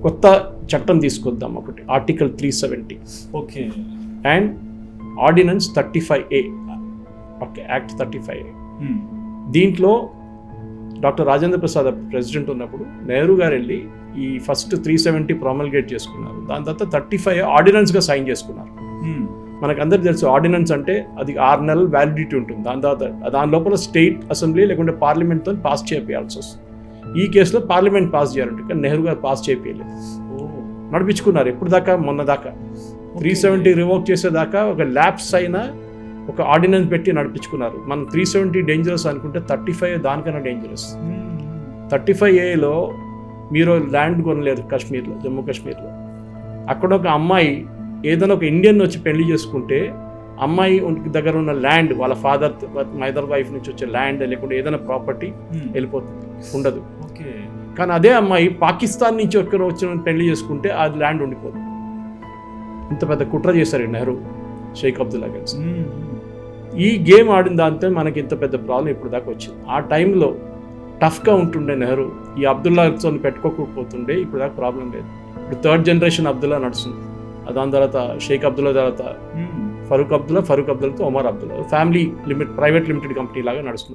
కొత్త చట్టం తీసుకొద్దాం ఒకటి, article 370 okay and ordinance 35A, okay, act 35A. దీంట్లో డాక్టర్ రాజేంద్ర ప్రసాద్ ప్రెసిడెంట్ ఉన్నప్పుడు నెహ్రూ గారు వెళ్ళి ఈ ఫస్ట్ 370 ప్రొమల్గేట్ చేసుకున్నారు. దాని తర్వాత 35 ఆర్డినెన్స్గా సైన్ చేసుకున్నారు. మనకు అందరికి తెలుసు ఆర్డినెన్స్ అంటే అది 6 నెలల వ్యాలిడిటీ ఉంటుంది. దాని లోపల స్టేట్ అసెంబ్లీ లేకుంటే పార్లమెంట్తో పాస్ చేయాల్సి వస్తుంది. ఈ కేసులో పార్లమెంట్ పాస్ చేయాలంటే కానీ నెహ్రూ గారు పాస్ చేయలేదు, నడిపించుకున్నారు. ఎప్పుడు దాకా? మొన్న దాకా 370 రివోక్ చేసేదాకా ఒక ల్యాప్స్ అయిన ఒక ఆర్డినెన్స్ పెట్టి నడిపించుకున్నారు. మనం 370 డేంజరస్ అనుకుంటే 35 దానికన్నా డేంజరస్. 35Aలో మీరు ల్యాండ్ కొనలేరు కాశ్మీర్లో, జమ్మూ కాశ్మీర్లో. అక్కడ ఒక అమ్మాయి ఏదైనా ఒక ఇండియన్ వచ్చి పెళ్లి చేసుకుంటే అమ్మాయి దగ్గర ఉన్న ల్యాండ్, వాళ్ళ ఫాదర్ మదర్ వైఫ్ నుంచి వచ్చే ల్యాండ్ లేకుంటే ఏదైనా ప్రాపర్టీ వెళ్ళిపోతుంది, ఉండదు. కానీ అదే అమ్మాయి పాకిస్తాన్ నుంచి ఒక్కరు వచ్చిన పెళ్లి చేసుకుంటే ఆ ల్యాండ్ ఉండిపోతుంది. ఇంత పెద్ద కుట్ర చేశారు నెహ్రూ షేక్ అబ్దుల్లా కలిసి. ఈ గేమ్ ఆడిన దాంతో మనకి ఇంత పెద్ద ప్రాబ్లం ఇప్పుడు దాకా వచ్చింది. ఆ టైంలో టఫ్గా ఉంటుండే నెహ్రూ, ఈ అబ్దుల్లాతో పెట్టుకోకపోతుండే ఇప్పుడు దాకా ప్రాబ్లం లేదు. ఇప్పుడు 3rd జనరేషన్ అబ్దుల్లా నడుస్తుంది. దాని తర్వాత షేక్ అబ్దుల్లా, తర్వాత ఫరూక్ అబ్దుల్లాతో Omar Abdullah, family private limited company లాగా నడుస్తుంది.